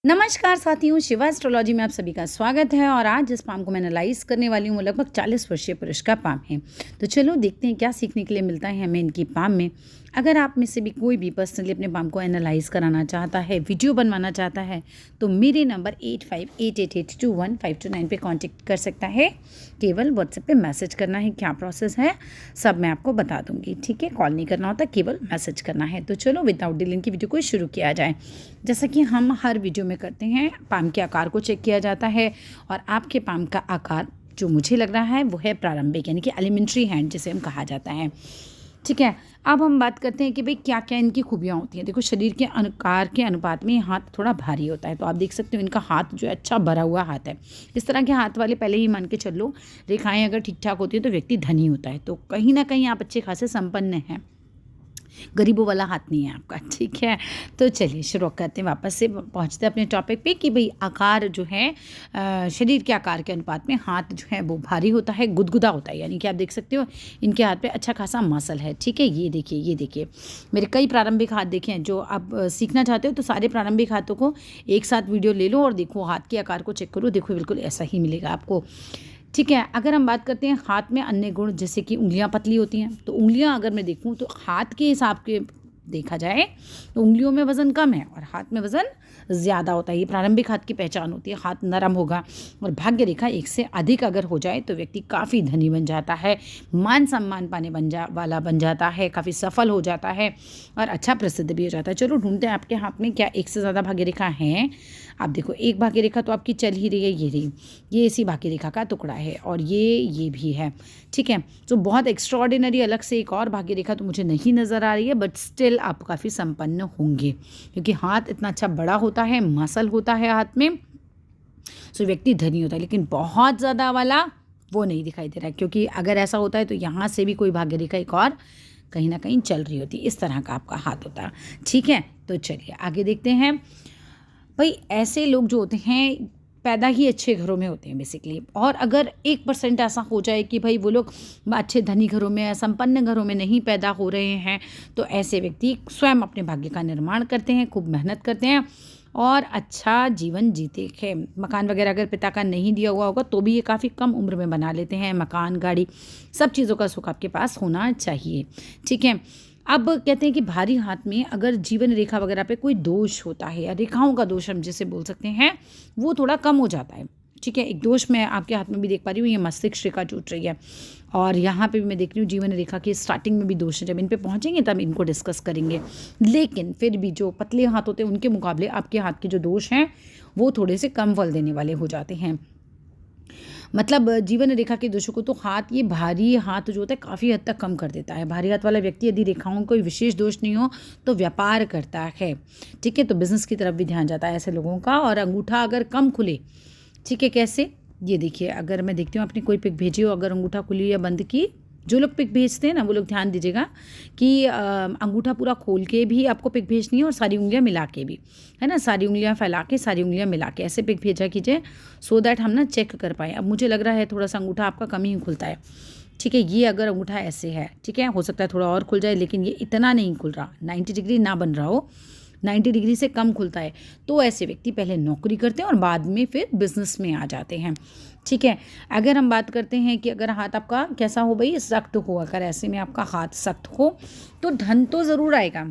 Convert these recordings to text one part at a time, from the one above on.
नमस्कार साथियों, शिवा एस्ट्रोलॉजी में आप सभी का स्वागत है। और आज जिस पाम को मैं एनालाइज करने वाली हूँ वो लगभग 40 वर्षीय पुरुष का पाम है। तो चलो देखते हैं क्या सीखने के लिए मिलता है हमें इनकी पाम में। अगर आप में से भी कोई भी पर्सनली अपने पाम को एनालाइज कराना चाहता है, वीडियो बनवाना चाहता है, तो मेरे नंबर 8588215229 पे कांटेक्ट कर सकता है। केवल व्हाट्सएप पे मैसेज करना है, क्या प्रोसेस है सब मैं आपको बता दूंगी। ठीक है, कॉल नहीं करना होता, केवल मैसेज करना है। तो चलो विदाउट डिलेइंग की वीडियो को शुरू किया जाए। जैसा कि हम हर वीडियो में करते हैं, पाम के आकार को चेक किया जाता है और आपके पाम का आकार जो मुझे लग रहा है वो है प्रारंभिक, यानी कि एलिमेंट्री हैंड जिसे हम कहा जाता है। ठीक है, अब हम बात करते हैं कि भाई क्या क्या इनकी खूबियाँ होती हैं। देखो, शरीर के आकार के अनुपात में ये हाथ थोड़ा भारी होता है, तो आप देख सकते हो इनका हाथ जो है अच्छा भरा हुआ हाथ है। इस तरह के हाथ वाले पहले ही मान के चलो, रेखाएं अगर ठीक ठाक होती है तो व्यक्ति धनी होता है। तो कहीं ना कहीं आप अच्छे खासे संपन्न हैं, गरीबों वाला हाथ नहीं है आपका। ठीक है, तो चलिए शुरू करते हैं, वापस से पहुंचते हैं अपने टॉपिक पे कि भाई आकार जो है शरीर के आकार के अनुपात में हाथ जो है वो भारी होता है, गुदगुदा होता है। यानी कि आप देख सकते हो इनके हाथ पे अच्छा खासा मसल है। ठीक है, ये देखिए मेरे कई प्रारंभिक हाथ देखे हैं। जो आप सीखना चाहते हो तो सारे प्रारंभिक हाथों को एक साथ वीडियो ले लो और देखो, हाथ के आकार को चेक करो, देखो बिल्कुल ऐसा ही मिलेगा आपको। ठीक है, अगर हम बात करते हैं हाथ में अन्य गुण, जैसे कि उंगलियां पतली होती हैं, तो उंगलियां अगर मैं देखूं तो हाथ के हिसाब के देखा जाए तो उंगलियों में वज़न कम है और हाथ में वज़न ज़्यादा होता है। ये प्रारंभिक हाथ की पहचान होती है। हाथ नरम होगा और भाग्य रेखा एक से अधिक अगर हो जाए तो व्यक्ति काफ़ी धनी बन जाता है, मान सम्मान पाने वाला बन जाता है, काफ़ी सफल हो जाता है और अच्छा प्रसिद्ध भी हो जाता है। चलो ढूंढते हैं आपके हाथ में क्या एक से ज़्यादा भाग्य रेखा हैं। आप देखो, एक भाग्य रेखा तो आपकी चल ही रही है, ये रही, ये इसी भाग्य रेखा का टुकड़ा है और ये भी है। ठीक है, तो बहुत एक्स्ट्रॉर्डिनरी अलग से एक और भाग्य रेखा तो मुझे नहीं नज़र आ रही है, बट स्टिल आप काफ़ी संपन्न होंगे क्योंकि हाथ इतना अच्छा बड़ा होता है, मसल होता है हाथ में, सो व्यक्ति धनी होता है। लेकिन बहुत ज़्यादा वाला वो नहीं दिखाई दे रहा है, क्योंकि अगर ऐसा होता है तो यहाँ से भी कोई भाग्य रेखा एक और कहीं ना कहीं चल रही होती, इस तरह का आपका हाथ होता है। ठीक है, तो चलिए आगे देखते हैं। भाई ऐसे लोग जो होते हैं पैदा ही अच्छे घरों में होते हैं बेसिकली, और अगर 1% ऐसा हो जाए कि भाई वो लोग अच्छे धनी घरों में, संपन्न घरों में नहीं पैदा हो रहे हैं, तो ऐसे व्यक्ति स्वयं अपने भाग्य का निर्माण करते हैं, खूब मेहनत करते हैं और अच्छा जीवन जीते हैं। मकान वगैरह अगर पिता का नहीं दिया हुआ होगा तो भी ये काफ़ी कम उम्र में बना लेते हैं। मकान, गाड़ी, सब चीज़ों का सुख आपके पास होना चाहिए। ठीक है, अब कहते हैं कि भारी हाथ में अगर जीवन रेखा वगैरह पे कोई दोष होता है, या रेखाओं का दोष हम जिसे बोल सकते हैं, वो थोड़ा कम हो जाता है। ठीक है, एक दोष मैं आपके हाथ में भी देख पा रही हूँ, ये मस्तिष्क रेखा टूट रही है और यहाँ पे भी मैं देख रही हूँ जीवन रेखा की स्टार्टिंग में भी दोष है। जब इन पे पहुँचेंगे तब इनको डिस्कस करेंगे। लेकिन फिर भी जो पतले हाथ होते हैं उनके मुकाबले आपके हाथ के जो दोष हैं वो थोड़े से कम फल देने वाले हो जाते हैं। मतलब जीवन रेखा के दोषों को तो हाथ, ये भारी हाथ जो होता है काफ़ी हद तक कम कर देता है। भारी हाथ वाला व्यक्ति यदि रेखाओं कोई विशेष दोष नहीं हो तो व्यापार करता है। ठीक है, तो बिजनेस की तरफ भी ध्यान जाता है ऐसे लोगों का। और अंगूठा अगर कम खुले, ठीक है, कैसे, ये देखिए, अगर मैं देखती हूँ आपने कोई पिक भेजी हो, अगर अंगूठा खुली या बंद की, जो लोग पिक भेजते हैं ना वो लोग ध्यान दीजिएगा कि अंगूठा पूरा खोल के भी आपको पिक भेजनी है और सारी उंगलियां मिला के भी, है ना, सारी उंगलियां फैला के, सारी उंगलियां मिला के ऐसे पिक भेजा कीजिए, सो दैट हम ना चेक कर पाएँ। अब मुझे लग रहा है थोड़ा सा अंगूठा आपका कम ही खुलता है। ठीक है, ये अगर अंगूठा ऐसे है, ठीक है, हो सकता है थोड़ा और खुल जाए, लेकिन ये इतना नहीं खुल रहा, 90 डिग्री ना बन रहा हो, 90 डिग्री से कम खुलता है, तो ऐसे व्यक्ति पहले नौकरी करते हैं और बाद में फिर बिजनेस में आ जाते हैं। ठीक है, अगर हम बात करते हैं कि अगर हाथ आपका कैसा हो भाई, सख्त हो, अगर ऐसे में आपका हाथ सख्त हो तो धन तो ज़रूर आएगा,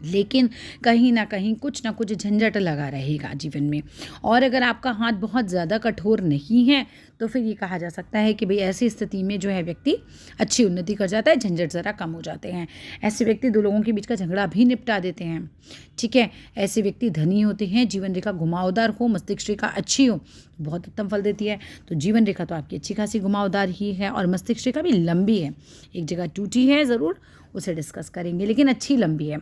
लेकिन कहीं ना कहीं कुछ ना कुछ झंझट लगा रहेगा जीवन में। और अगर आपका हाथ बहुत ज़्यादा कठोर नहीं है तो फिर ये कहा जा सकता है कि भाई ऐसी स्थिति में जो है व्यक्ति अच्छी उन्नति कर जाता है, झंझट ज़रा कम हो जाते हैं। ऐसे व्यक्ति दो लोगों के बीच का झगड़ा भी निपटा देते हैं। ठीक है, ऐसे व्यक्ति धनी होते हैं। जीवन रेखा घुमावदार हो, मस्तिष्क रेखा अच्छी हो, बहुत उत्तम फल देती है। तो जीवन रेखा तो आपकी अच्छी खासी घुमावदार ही है और मस्तिष्क रेखा भी लंबी है, एक जगह टूटी है ज़रूर, उसे डिस्कस करेंगे, लेकिन अच्छी लंबी है।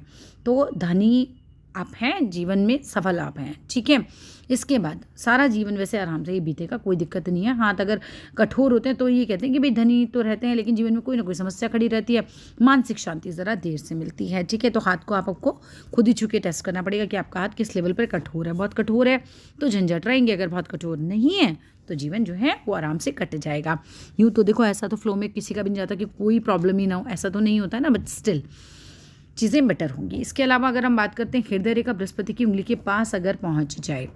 तो धनी आप हैं, जीवन में सफल आप हैं। ठीक है, इसके बाद सारा जीवन वैसे आराम से ही बीतेगा, कोई दिक्कत नहीं है। हाथ अगर कठोर होते हैं तो ये कहते हैं कि भाई धनी तो रहते हैं लेकिन जीवन में कोई ना कोई समस्या खड़ी रहती है, मानसिक शांति ज़रा देर से मिलती है। ठीक है, तो हाथ को आपको खुद ही छू के टेस्ट करना पड़ेगा कि आपका हाथ किस लेवल पर कठोर है। बहुत कठोर है तो झंझट रहेंगे, अगर बहुत कठोर नहीं है तो जीवन जो है वो आराम से कट जाएगा। यूँ तो देखो, ऐसा तो फ्लो में किसी का भी नहीं जाता कि कोई प्रॉब्लम ही ना हो, ऐसा तो नहीं होता है ना, बट स्टिल चीज़ें बेटर होंगी। इसके अलावा अगर हम बात करते हैं हृदय रेखा बृहस्पति की उंगली के पास अगर पहुंच जाए,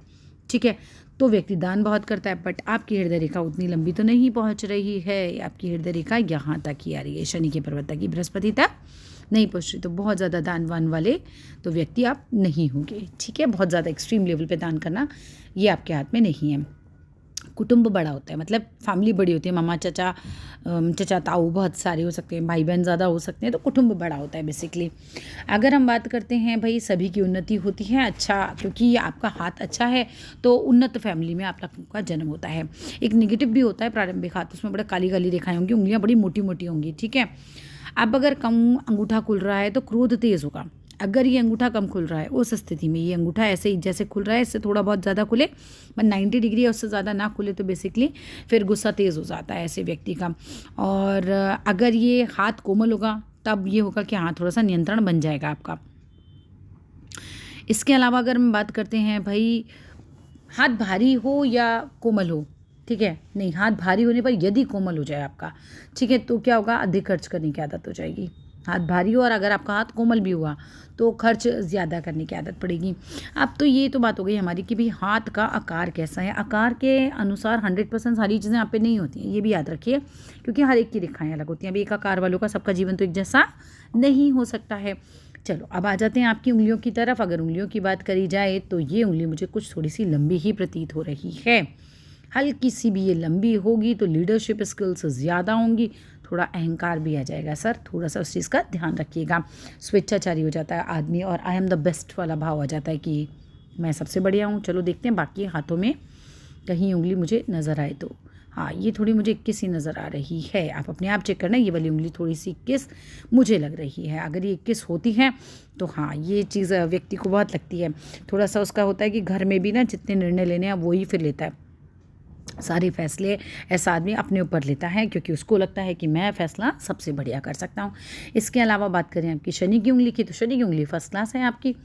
ठीक है, तो व्यक्ति दान बहुत करता है, बट आपकी हृदय रेखा उतनी लंबी तो नहीं पहुंच रही है, आपकी हृदय रेखा यहाँ तक ही आ रही है, शनि के पर्वत तक ही, बृहस्पति तक नहीं पहुँच रही, तो बहुत ज़्यादा दान वान वाले तो व्यक्ति आप नहीं होंगे, ठीक है। बहुत ज़्यादा एक्सट्रीम लेवल पे दान करना ये आपके हाथ में नहीं है। कुटुंब बड़ा होता है, मतलब फैमिली बड़ी होती है, मामा चाचा चचा ताऊ बहुत सारे हो सकते हैं, भाई बहन ज़्यादा हो सकते हैं, तो कुटुंब बड़ा होता है बेसिकली। अगर हम बात करते हैं भाई सभी की उन्नति होती है, अच्छा, क्योंकि आपका हाथ अच्छा है तो उन्नत फैमिली में आप लोगों का जन्म होता है। एक नेगेटिव भी होता है प्रारंभिक हाथ, उसमें बड़ा काली काली रेखाएं होंगी, उंगलियाँ बड़ी मोटी मोटी होंगी, ठीक है। अब अगर कम अंगूठा खुल रहा है तो क्रोध तेज़ होगा। अगर ये अंगूठा कम खुल रहा है, उस स्थिति में ये अंगूठा ऐसे ही जैसे खुल रहा है, इससे थोड़ा बहुत ज़्यादा खुले, पर 90 डिग्री या उससे ज़्यादा ना खुले तो बेसिकली फिर गुस्सा तेज़ हो जाता है ऐसे व्यक्ति का। और अगर ये हाथ कोमल होगा तब ये होगा कि हाँ, थोड़ा सा नियंत्रण बन जाएगा आपका। इसके अलावा अगर हम बात करते हैं भाई, हाथ भारी हो या कोमल हो, ठीक है, नहीं, हाथ भारी होने पर यदि कोमल हो जाए आपका, ठीक है, तो क्या होगा, अधिक खर्च करने की आदत हो जाएगी। हाथ भारी हो और अगर आपका हाथ कोमल भी हुआ तो खर्च ज़्यादा करने की आदत पड़ेगी। अब तो ये तो बात हो गई हमारी कि भाई हाथ का आकार कैसा है, आकार के अनुसार 100% सारी चीज़ें आप पे नहीं होती हैं, ये भी याद रखिए, क्योंकि हर एक की रेखाएं अलग होती हैं। अभी एक आकार वालों का सबका जीवन तो एक जैसा नहीं हो सकता है। चलो अब आ जाते हैं आपकी उंगलियों की तरफ। अगर उंगलियों की बात करी जाए तो ये उंगली मुझे कुछ थोड़ी सी लंबी ही प्रतीत हो रही है, हल्की सी भी ये लंबी होगी तो लीडरशिप स्किल्स ज़्यादा होंगी, थोड़ा अहंकार भी आ जाएगा सर, थोड़ा सा उस चीज़ का ध्यान रखिएगा। स्वेच्छाचारी हो जाता है आदमी और आई एम द बेस्ट वाला भाव आ जाता है कि मैं सबसे बढ़िया हूँ। चलो देखते हैं बाकी हाथों में कहीं उंगली मुझे नज़र आए तो। हाँ, ये थोड़ी मुझे 21 ही नज़र आ रही है, आप अपने आप चेक करना, ये वाली उंगली थोड़ी सी 21 मुझे लग रही है। अगर ये 21 होती है तो हाँ, ये चीज़ व्यक्ति को बहुत लगती है। थोड़ा सा उसका होता है कि घर में भी ना जितने निर्णय लेने हैं वो ही फिर लेता है, सारे फैसले ऐसा आदमी अपने ऊपर लेता है, क्योंकि उसको लगता है कि मैं फ़ैसला सबसे बढ़िया कर सकता हूँ। इसके अलावा बात करें आपकी शनि की उंगली की, तो शनि की उंगली फर्स्ट क्लास है आपकी,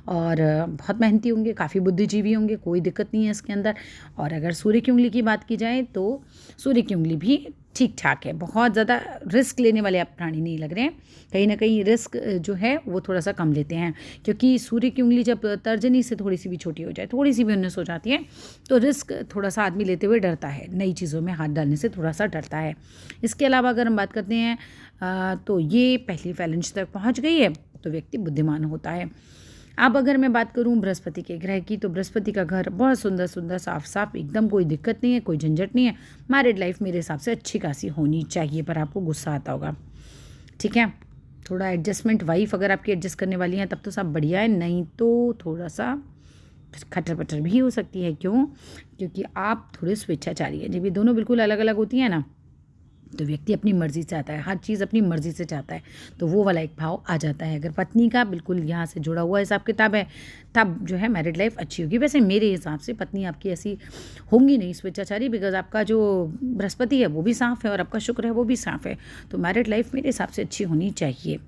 और बहुत मेहनती होंगे, काफ़ी बुद्धिजीवी होंगे, कोई दिक्कत नहीं है इसके अंदर। और अगर सूर्य की उंगली की बात की जाए तो सूर्य की उंगली भी ठीक ठाक है, बहुत ज़्यादा रिस्क लेने वाले आप प्राणी नहीं लग रहे हैं, कहीं ना कहीं रिस्क जो है वो थोड़ा सा कम लेते हैं, क्योंकि सूर्य की उंगली जब तर्जनी से थोड़ी सी भी छोटी हो जाए, थोड़ी सी भी 19 हो जाती है, तो रिस्क थोड़ा सा आदमी लेते हुए डरता है, नई चीज़ों में हाथ डालने से थोड़ा सा डरता है। इसके अलावा अगर हम बात करते हैं तो ये पहली फैलेंज तक पहुँच गई है तो व्यक्ति बुद्धिमान होता है। अब अगर मैं बात करूं बृहस्पति के ग्रह की, तो बृहस्पति का घर बहुत सुंदर सुंदर साफ साफ एकदम, कोई दिक्कत नहीं है, कोई झंझट नहीं है। मैरिड लाइफ मेरे हिसाब से अच्छी खासी होनी चाहिए, पर आपको गुस्सा आता होगा, ठीक है। थोड़ा एडजस्टमेंट, वाइफ अगर आपकी एडजस्ट करने वाली हैं तब तो सब बढ़िया है, नहीं तो थोड़ा सा खटर पटर भी हो सकती है। क्यों? क्योंकि आप थोड़े स्वेच्छाचारी हैं। जब ये दोनों बिल्कुल अलग अलग होती हैं ना, तो व्यक्ति अपनी मर्ज़ी से चाहता है, हर चीज़ अपनी मर्ज़ी से चाहता है, तो वो वाला एक भाव आ जाता है। अगर पत्नी का बिल्कुल यहाँ से जुड़ा हुआ हिसाब किताब है, तब जो है मैरिड लाइफ अच्छी होगी। वैसे मेरे हिसाब से पत्नी आपकी ऐसी होंगी नहीं स्वेच्छाचारी, बिकॉज आपका जो बृहस्पति है वो भी साफ़ है और आपका शुक्र है वो भी साफ़ है, तो मैरिड लाइफ मेरे हिसाब से अच्छी होनी चाहिए,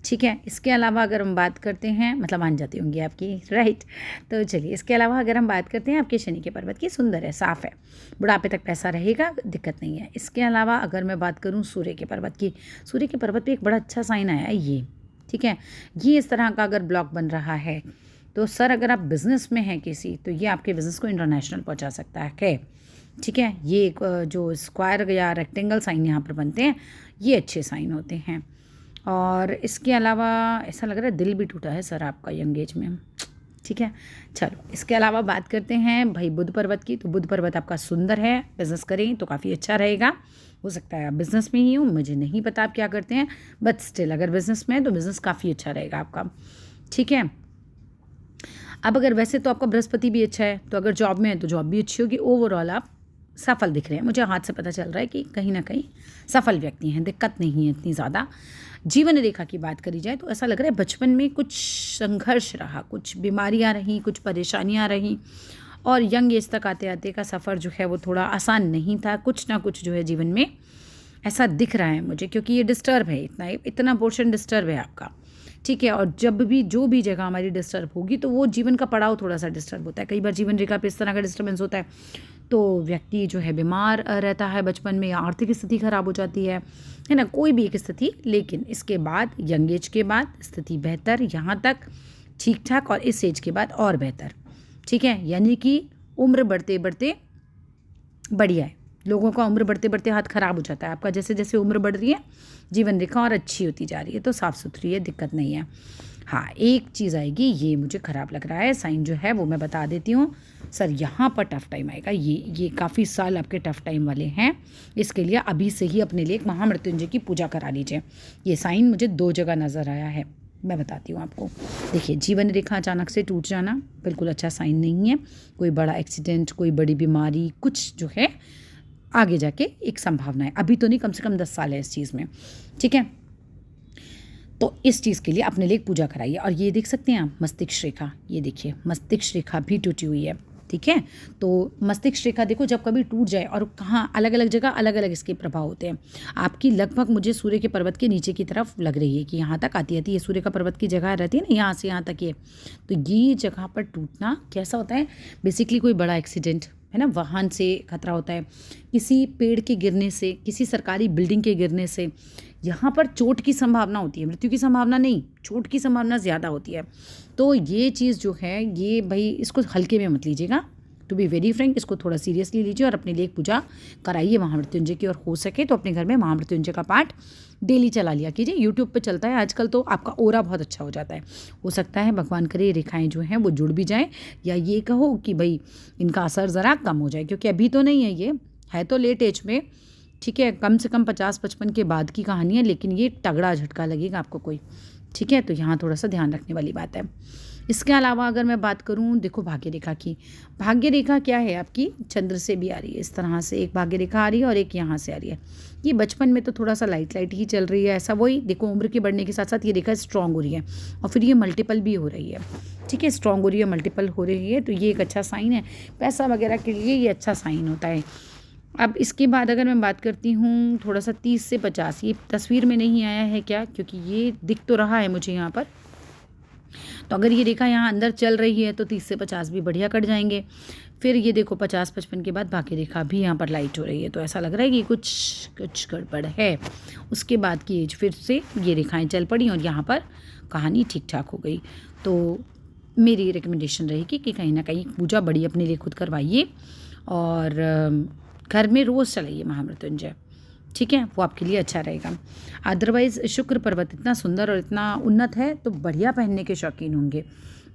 ठीक है। इसके अलावा अगर हम बात करते हैं, मतलब मान जाती होंगी आपकी, राइट। तो चलिए, इसके अलावा अगर हम बात करते हैं आपके शनि के पर्वत की, सुंदर है, साफ़ है, बुढ़ापे तक पैसा रहेगा, दिक्कत नहीं है। इसके अलावा अगर मैं बात करूं सूर्य के पर्वत की, सूर्य के पर्वत पे एक बड़ा अच्छा साइन आया है ये, ठीक है। ये इस तरह का अगर ब्लॉक बन रहा है तो सर अगर आप बिज़नेस में हैं किसी, तो ये आपके बिज़नेस को इंटरनेशनल पहुँचा सकता है, ठीक है। ये एक जो स्क्वायर या रेक्टेंगल साइन यहाँ पर बनते हैं, ये अच्छे साइन होते हैं। और इसके अलावा ऐसा लग रहा है दिल भी टूटा है सर आपका यंग एज में, ठीक है। चलो, इसके अलावा बात करते हैं भाई बुध पर्वत की, तो बुध पर्वत आपका सुंदर है, बिज़नेस करें तो काफ़ी अच्छा रहेगा। हो सकता है आप बिज़नेस में ही हो, मुझे नहीं पता आप क्या करते हैं, बट स्टिल अगर बिज़नेस में है तो बिज़नेस काफ़ी अच्छा रहेगा आपका, ठीक है। अब अगर वैसे तो आपका बृहस्पति भी अच्छा है, तो अगर जॉब में है तो जॉब भी अच्छी होगी, ओवरऑल आप सफल दिख रहे हैं। मुझे हाथ से पता चल रहा है कि कहीं ना कहीं सफल व्यक्ति हैं, दिक्कत नहीं है इतनी ज़्यादा। जीवन रेखा की बात करी जाए तो ऐसा लग रहा है बचपन में कुछ संघर्ष रहा, कुछ बीमारियां रहीं, कुछ परेशानियां रहीं, और यंग एज तक आते आते का सफ़र जो है वो थोड़ा आसान नहीं था। कुछ ना कुछ जो है जीवन में ऐसा दिख रहा है मुझे, क्योंकि ये डिस्टर्ब है, इतना पोर्शन डिस्टर्ब है आपका, ठीक है। और जब भी जो भी जगह हमारी डिस्टर्ब होगी तो वो जीवन का पड़ाव थोड़ा सा डिस्टर्ब होता है। कई बार जीवन रेखा पे इस तरह का डिस्टर्बेंस होता है तो व्यक्ति जो है बीमार रहता है बचपन में, या आर्थिक स्थिति खराब हो जाती है ना, कोई भी एक स्थिति। लेकिन इसके बाद यंग एज के बाद स्थिति बेहतर, यहाँ तक ठीक ठाक, और इस एज के बाद और बेहतर। ठीक है, यानी कि उम्र बढ़ते बढ़ते बढ़िया है। लोगों का उम्र बढ़ते बढ़ते हाथ खराब हो जाता है, आपका जैसे जैसे उम्र बढ़ रही है जीवन रेखा और अच्छी होती जा रही है, तो साफ़ सुथरी है, दिक्कत नहीं है। हाँ, एक चीज़ आएगी, ये मुझे ख़राब लग रहा है साइन जो है वो मैं बता देती हूँ। सर यहाँ पर टफ़ टाइम आएगा, ये काफ़ी साल आपके टफ़ टाइम वाले हैं। इसके लिए अभी से ही अपने लिए एक महामृत्युंजय की पूजा करा लीजिए। ये साइन मुझे 2 जगह नज़र आया है, मैं बताती हूँ आपको। देखिए, जीवन रेखा अचानक से टूट जाना बिल्कुल अच्छा साइन नहीं है। कोई बड़ा एक्सीडेंट, कोई बड़ी बीमारी, कुछ जो है आगे जाके एक संभावना है, अभी तो नहीं, कम से कम 10 साल है इस चीज़ में। ठीक है, तो इस चीज़ के लिए अपने लिए एक पूजा कराइए। और ये देख सकते हैं आप मस्तिष्क रेखा, ये देखिए मस्तिष्क रेखा भी टूटी हुई है। ठीक है, तो मस्तिष्क रेखा देखो जब कभी टूट जाए, और कहाँ अलग अलग जगह अलग अलग इसके प्रभाव होते हैं। आपकी लगभग मुझे सूर्य के पर्वत के नीचे की तरफ लग रही है कि यहाँ तक आती है, ये सूर्य का पर्वत की जगह रहती है ना, यहाँ से यहाँ तक ये, तो ये जगह पर टूटना कैसा होता है, बेसिकली कोई बड़ा एक्सीडेंट है ना, वाहन से खतरा होता है, किसी पेड़ के गिरने से, किसी सरकारी बिल्डिंग के गिरने से, यहाँ पर चोट की संभावना होती है, मृत्यु की संभावना नहीं, चोट की संभावना ज़्यादा होती है। तो ये चीज़ जो है, ये भाई इसको हल्के में मत लीजिएगा, टू बी वेरी फ्रेंक, इसको थोड़ा सीरियसली लीजिए और अपने लिए एक पूजा कराइए महामृत्युंजय की। और हो सके तो अपने घर में महामृत्युंजय का पाठ डेली चला लिया कीजिए, यूट्यूब पे चलता है आजकल, तो आपका ओरा बहुत अच्छा हो जाता है। हो सकता है भगवान करे रेखाएं जो हैं वो जुड़ भी जाएँ, या ये कहो कि भाई इनका असर ज़रा कम हो जाए, क्योंकि अभी तो नहीं है, ये है तो लेट एज में। ठीक है, कम से कम 50-55 के बाद की कहानी है, लेकिन ये तगड़ा झटका लगेगा आपको कोई। ठीक है, तो यहाँ थोड़ा सा ध्यान रखने वाली बात है। इसके अलावा अगर मैं बात करूँ, देखो भाग्य रेखा की, भाग्य रेखा क्या है आपकी, चंद्र से भी आ रही है, इस तरह से एक भाग्य रेखा आ रही है और एक यहाँ से आ रही है। ये बचपन में तो थोड़ा सा लाइट लाइट ही चल रही है, ऐसा वही देखो उम्र के बढ़ने के साथ साथ ये रेखा स्ट्रांग हो रही है, और फिर ये मल्टीपल भी हो रही है। ठीक है, स्ट्रांग हो रही है, मल्टीपल हो रही है, तो ये एक अच्छा साइन है, पैसा वगैरह के लिए ये अच्छा साइन होता है। अब इसके बाद अगर मैं बात करती हूँ थोड़ा सा 30 से 50, ये तस्वीर में नहीं आया है क्या, क्योंकि ये दिख तो रहा है मुझे यहाँ पर, तो अगर ये रेखा यहाँ अंदर चल रही है तो 30 से 50 भी बढ़िया कट जाएंगे। फिर ये देखो 50-55 के बाद बाकी रेखा भी यहाँ पर लाइट हो रही है, तो ऐसा लग रहा है कि कुछ गड़बड़ है। उसके बाद की एज फिर से ये रेखाएं चल पड़ी और यहाँ पर कहानी ठीक ठाक हो गई। तो मेरी रिकमेंडेशन रहेगी कि कहीं ना कहीं पूजा बड़ी अपने लिए खुद करवाइए, और घर में रोज़ चलाइए महामृत्युंजय। ठीक है, वो आपके लिए अच्छा रहेगा। अदरवाइज़ शुक्र पर्वत इतना सुंदर और इतना उन्नत है, तो बढ़िया पहनने के शौकीन होंगे,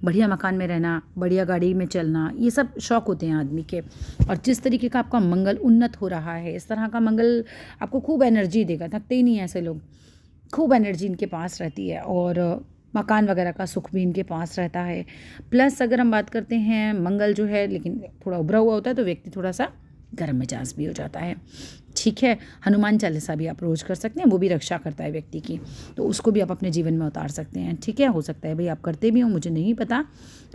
बढ़िया मकान में रहना, बढ़िया गाड़ी में चलना, ये सब शौक़ होते हैं आदमी के। और जिस तरीके का आपका मंगल उन्नत हो रहा है, इस तरह का मंगल आपको खूब एनर्जी देगा, थकते ही नहीं ऐसे लोग, खूब एनर्जी इनके पास रहती है, और मकान वगैरह का सुख भी इनके पास रहता है। प्लस अगर हम बात करते हैं मंगल जो है लेकिन थोड़ा उभरा हुआ होता है, तो व्यक्ति थोड़ा सा गर्म मिजाज भी हो जाता है। ठीक है, हनुमान चालीसा भी आप रोज कर सकते हैं, वो भी रक्षा करता है व्यक्ति की, तो उसको भी आप अपने जीवन में उतार सकते हैं। ठीक है, हो सकता है भाई आप करते भी हो, मुझे नहीं पता,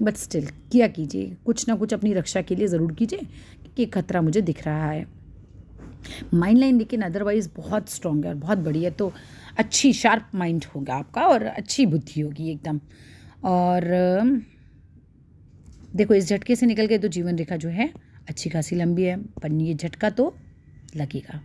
बट स्टिल किया कीजिए, कुछ ना कुछ अपनी रक्षा के लिए ज़रूर कीजिए, क्योंकि खतरा मुझे दिख रहा है। माइंड लाइन लेकिन अदरवाइज़ बहुत स्ट्रॉन्ग है और बहुत बड़ी है, तो अच्छी शार्प माइंड होगा आपका और अच्छी बुद्धि होगी एकदम। और देखो इस झटके से निकल गए तो जीवन रेखा जो है अच्छी खासी लंबी है, पर ये झटका तो लगेगा।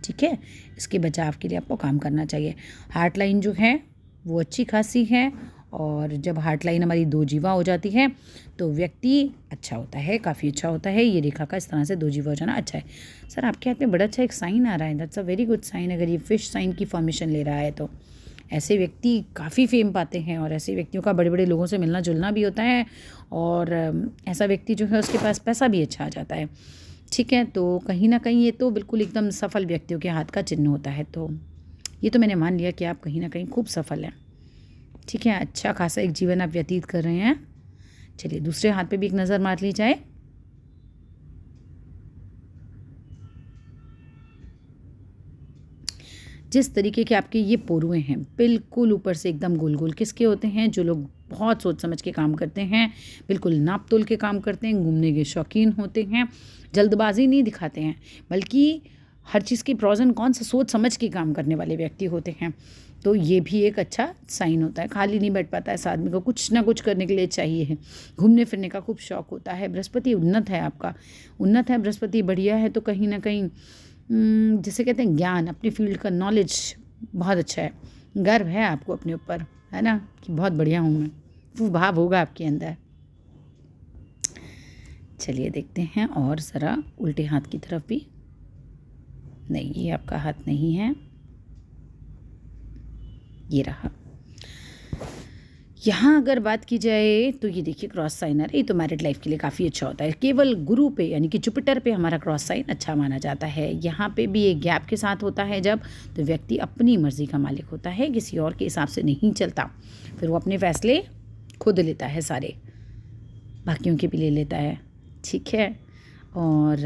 ठीक है, इसके बचाव के लिए आपको काम करना चाहिए। हार्ट लाइन जो है वो अच्छी खासी है, और जब हार्ट लाइन हमारी 2 जीवा हो जाती है तो व्यक्ति अच्छा होता है, काफ़ी अच्छा होता है। ये रेखा का इस तरह से 2 जीवा हो जाना अच्छा है। सर आपके हाथ में बड़ा अच्छा एक साइन आ रहा है, that's a very good sign. अगर ये फिश साइन की फॉर्मेशन ले रहा है तो ऐसे व्यक्ति काफ़ी फेम पाते हैं, और ऐसे व्यक्तियों का बड़े बड़े लोगों से मिलना जुलना भी होता है, और ऐसा व्यक्ति जो है उसके पास पैसा भी अच्छा आ जाता है। ठीक है, तो कहीं ना कहीं ये तो बिल्कुल एकदम सफल व्यक्तियों के हाथ का चिन्ह होता है, तो ये तो मैंने मान लिया कि आप कहीं ना कहीं खूब सफल हैं। ठीक है, अच्छा खासा एक जीवन आप व्यतीत कर रहे हैं। चलिए दूसरे हाथ पे भी एक नज़र मार ली जाए। जिस तरीके के आपके ये पोरुए हैं बिल्कुल ऊपर से एकदम गोल गोल किसके होते हैं, जो लोग बहुत सोच समझ के काम करते हैं, बिल्कुल नाप तोल के काम करते हैं, घूमने के शौकीन होते हैं, जल्दबाजी नहीं दिखाते हैं, बल्कि हर चीज़ की प्रोज एंड कॉन्स सोच समझ के काम करने वाले व्यक्ति होते हैं। तो ये भी एक अच्छा साइन होता है। खाली नहीं बैठ पाता ऐसा आदमी को, कुछ ना कुछ करने के लिए चाहिए है। घूमने फिरने का खूब शौक होता है। बृहस्पति उन्नत है आपका, उन्नत है बृहस्पति, बढ़िया है। तो कहीं ना कहीं जिसे कहते हैं ज्ञान, अपनी फील्ड का नॉलेज बहुत अच्छा है। गर्व है आपको अपने ऊपर, है ना, कि बहुत बढ़िया हूँ मैं, वो भाव होगा आपके अंदर। चलिए देखते हैं और ज़रा उल्टे हाथ की तरफ भी। नहीं, ये आपका हाथ नहीं है, ये रहा। यहाँ अगर बात की जाए तो ये देखिए क्रॉस साइन है, ये तो मैरिड लाइफ के लिए काफ़ी अच्छा होता है। केवल गुरु पे यानी कि जुपिटर पे हमारा क्रॉस साइन अच्छा माना जाता है। यहाँ पे भी एक गैप के साथ होता है जब तो व्यक्ति अपनी मर्जी का मालिक होता है, किसी और के हिसाब से नहीं चलता। फिर वो अपने फैसले खुद लेता है, सारे बाकियों के भी ले लेता है, ठीक है। और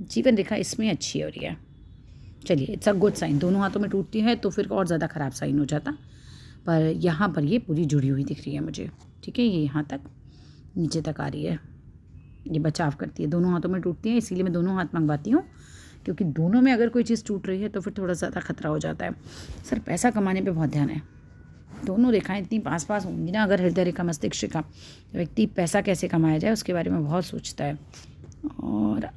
जीवन रेखा इसमें अच्छी हो रही है। चलिए, इट्स अ गुड साइन। दोनों हाथों में टूटती है तो फिर और ज़्यादा ख़राब साइन हो जाता, पर यहाँ पर ये पूरी जुड़ी हुई दिख रही है मुझे, ठीक है। ये यहाँ तक नीचे तक आ रही है, ये बचाव करती है। दोनों हाथों में टूटती है, इसीलिए मैं दोनों हाथ मंगवाती हूँ, क्योंकि दोनों में अगर कोई चीज़ टूट रही है तो फिर थोड़ा ज़्यादा खतरा हो जाता है। सर पैसा कमाने पे बहुत ध्यान है। दोनों रेखाएं इतनी पास पास होंगी ना, अगर हृदय रेखा मस्तिष्क रेखा, तो व्यक्ति पैसा कैसे कमाया जाए उसके बारे में बहुत सोचता है। और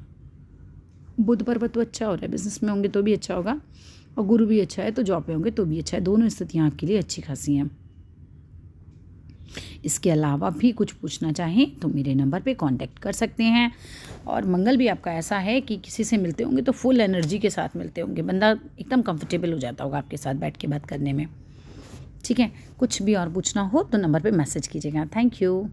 बुध पर्वत तो अच्छा हो रहा है, बिजनेस में होंगे तो भी अच्छा होगा, और गुरु भी अच्छा है तो जॉब पे होंगे तो भी अच्छा है। दोनों स्थितियाँ आपके लिए अच्छी खासी हैं। इसके अलावा भी कुछ पूछना चाहें तो मेरे नंबर पे कांटेक्ट कर सकते हैं। और मंगल भी आपका ऐसा है कि किसी से मिलते होंगे तो फुल एनर्जी के साथ मिलते होंगे, बंदा एकदम कंफर्टेबल हो जाता होगा आपके साथ बैठ के बात करने में, ठीक है। कुछ भी और पूछना हो तो नंबर पे मैसेज कीजिएगा। Thank you.